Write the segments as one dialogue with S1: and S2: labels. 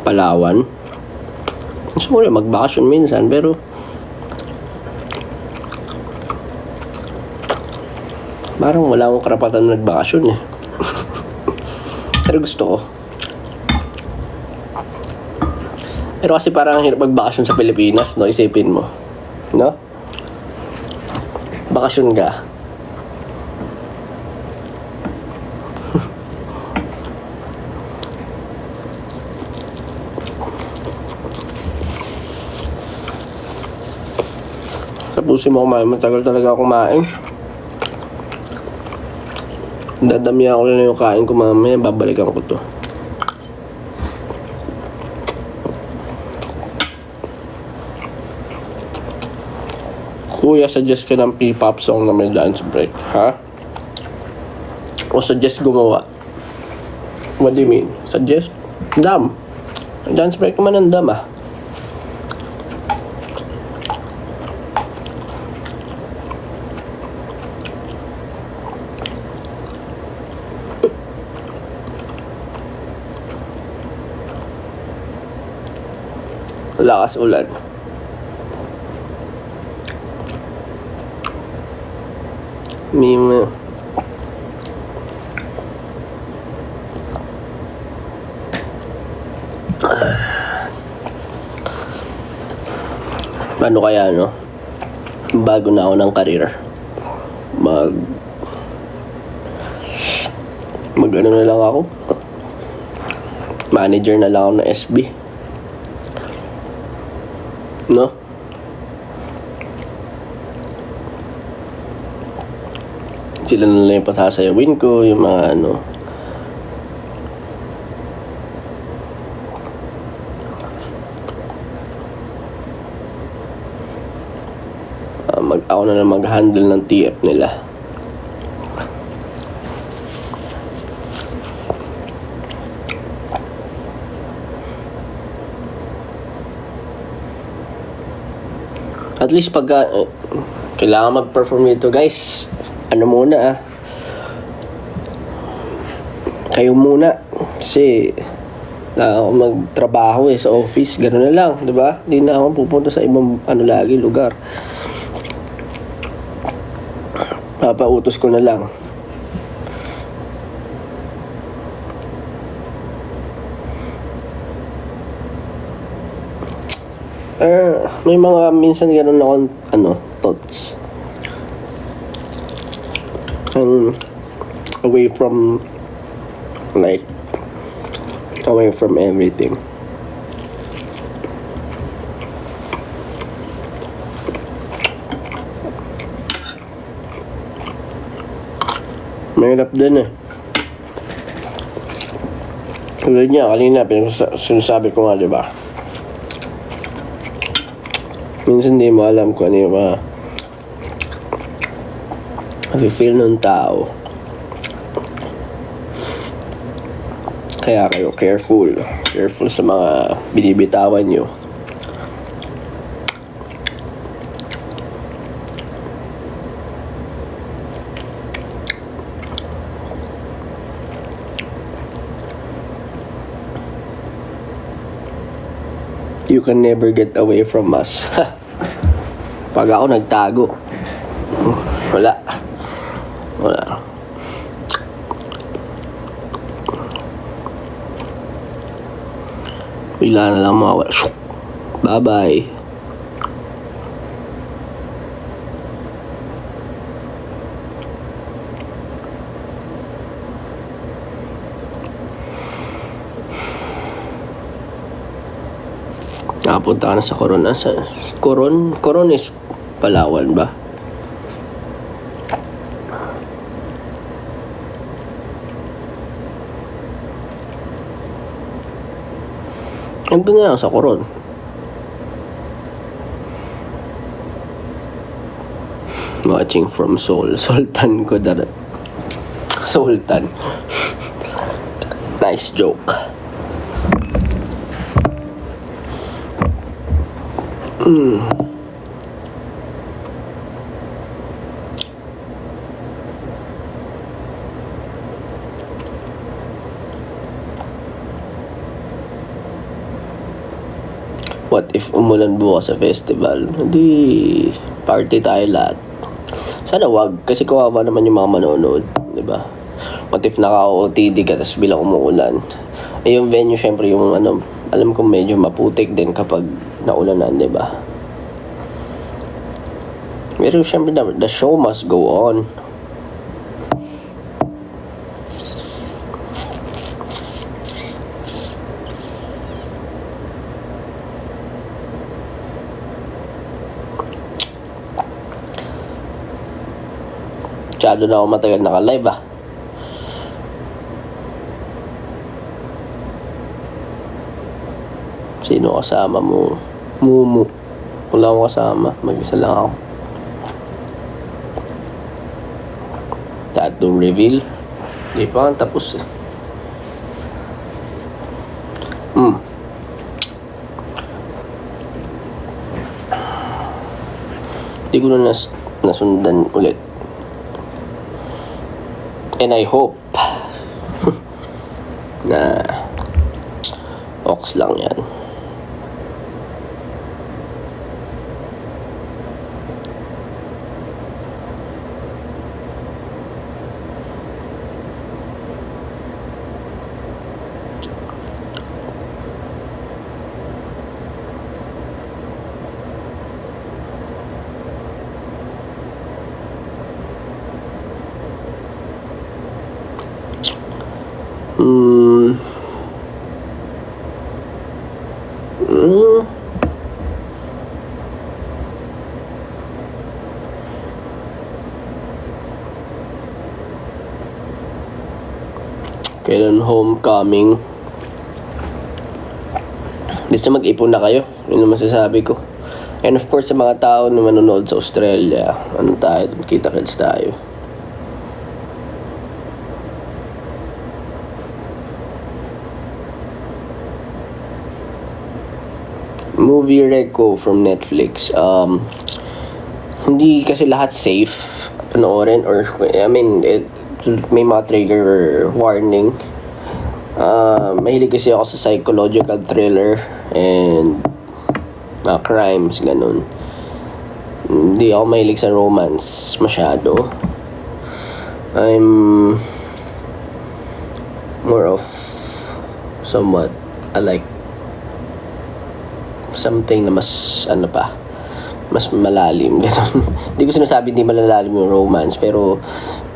S1: Palawan. Gusto ko rin magbakasyon minsan, pero parang wala akong karapatan na nagbakasyon eh. Pero gusto ko. Pero kasi parang hirap magbakasyon sa Pilipinas, no? Isipin mo. No? Bakasyon ka. Tapusin mo kumain. Matagal talaga ako kumain. Dadami ako na yung kain ko mamaya. Babalikan ko to. Kuya, suggest ka ng P-pop song na may dance break. Ha? O suggest gumawa? What do you mean? Suggest? Dam. Dance break naman ang dam ah. Lakas ulan. Meme. Paano kaya, no? Bago na ako ng career. Mag ano na lang ako. Manager na lang ako ng SB. No? Sila na lang yung pasasayawin ko, yung mga ano. Ako na lang mag-handle ng TF nila. At least pagka kailangan mag-perform nito guys, ano muna kayo muna kasi na ako magtrabaho sa office, gano'n na lang, di ba? Hindi na ako pupunta sa ibang lagi lugar. Papautos ko na lang. May mga minsan gano'n akong thoughts. Away from everything. Mahirap din eh. Tulad niya, kanina, sinasabi ko nga, diba? Minsan hindi mo alam kung ano yung feel ng tao. Kaya kayo careful sa mga binibitawan nyo. You can never get away from us. Pag ako nagtago, wala. Bigla na lang mawala. Bye-bye. Nakapunta ka na sa Coron. Coron is Palawan ba? Ando na lang sa Coron. Watching from Seoul. Sultan ko darat. Sultan. Nice joke. What if umulan bukas sa festival? Hindi party tayo lahat. Sana wag, kasi kawawa naman yung mga manonood, di ba? What if naka-OOTD ka tapos bilang umuulan? Eh yung venue syempre yung ano, alam ko medyo maputik din kapag naulanan, di ba? Pero syempre the show must go on. Masyado na ako matagal naka-live ah. Sino kasama mo? Mumu. Wala akong kasama. Mag-isa lang ako. Tattoo reveal. Hindi pa nga tapos eh. Hindi ko na nasundan ulit. And I hope na ox lang yan. Kailan homecoming? Basta mag-ipon na kayo. Yun ang masasabi ko. And of course, sa mga tao na manonood sa Australia, ano tayo, kita-kits tayo. Movie reco from Netflix. Hindi kasi lahat safe panoorin, or I mean, may mga trigger warning. Mahilig kasi ako sa psychological thriller and crimes, ganun. Hindi ako mahilig sa romance masyado. I'm more of somewhat I like something na mas mas malalim, ganun. Hindi ko sinasabi hindi malalalim yung romance, pero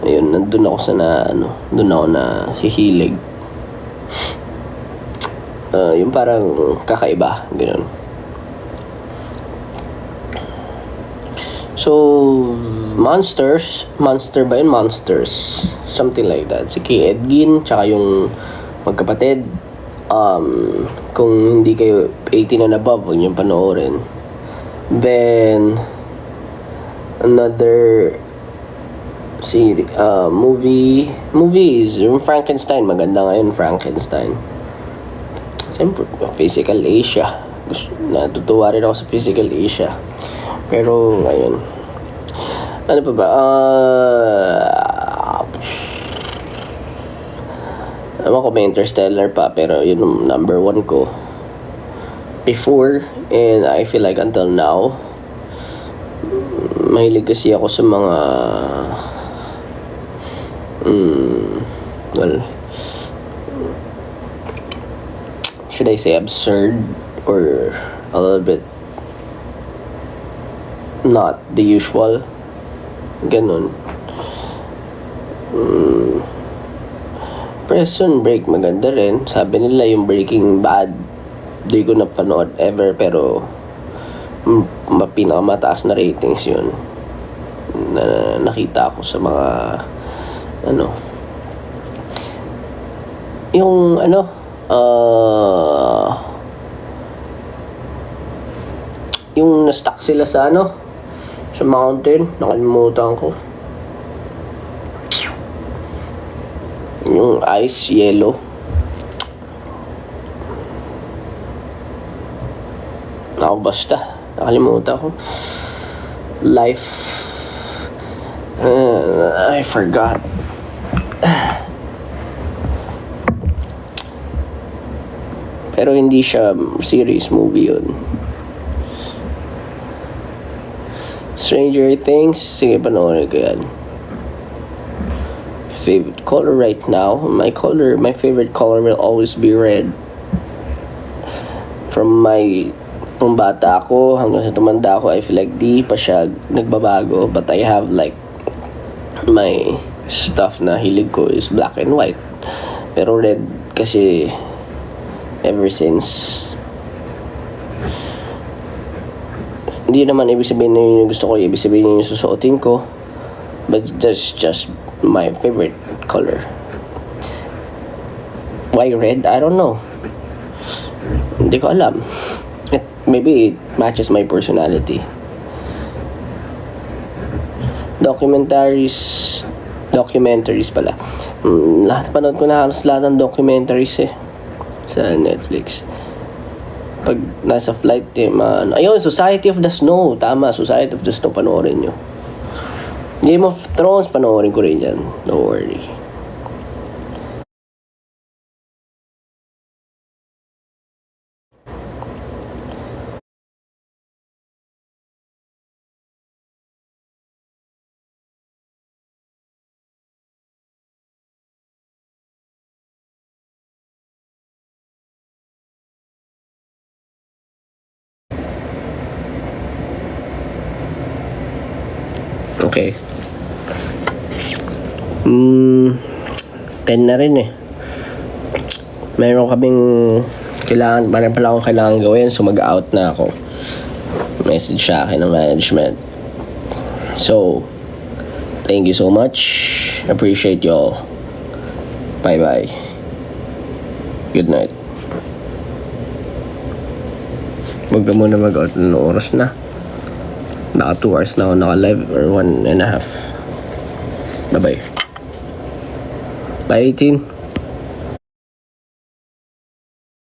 S1: ayun, nandun ako sa doon ako na hihilig. Yung parang kakaiba, ganun. So, Monster ba yun? Monsters, something like that. Si Kay Edgin, tsaka yung magkapatid. Kung hindi kayo 18 and above, huwag niyong panoorin. Then, another movies, yung Frankenstein, maganda ngayon, Frankenstein. Siyempre, Physical Asia. Natutuwa rin ako sa Physical Asia. Pero, ayun. Ano pa ba? Ewan ko, may Interstellar pa, pero yun yung number 1 ko before, and I feel like until now, mahilig kasi ako sa mga well, should I say absurd, or a little bit not the usual, ganun. Prison Break, maganda rin. Sabi nila yung Breaking Bad, di ko napanood ever, pero pinakamataas na ratings yun na nakita ko sa mga yung yung na-stuck sila sa sa mountain, nakalimutan ko. Yung ice, yellow. Basta nakalimutan ko. Life, I forgot. Pero hindi siya series, movie yun. Stranger Things, sige, panoorin ko yan. Favorite color right now, my favorite color will always be red. From bata ako hanggang sa tumanda ako, I feel like di pa siya nagbabago, but I have like my stuff na hilig ko is black and white. Pero red kasi ever since. Hindi naman ibig sabihin na yun yung gusto ko, ibig sabihin yun yung susuotin ko, but that's just my favorite color. Why red? I don't know. Hindi ko alam. Maybe it matches my personality. Documentaries pala. Panood ko na halos lahat ng documentaries sa Netflix. Pag nasa flight, ayun, Society of the Snow. Tama, Society of the Snow, panoorin nyo. Game of Thrones, panoorin ko rin yan. Don't worry. Okay. 10 na rin Meron kaming parang pala akong kailangan gawin, so mag-out na ako. Message sa akin ng management. So, thank you so much. Appreciate y'all. Bye-bye. Good night. Huwag ka muna mag-out ng oras na. Baka 2 hours na ako naka-live or 1.5. Bye-bye. Bye, 18.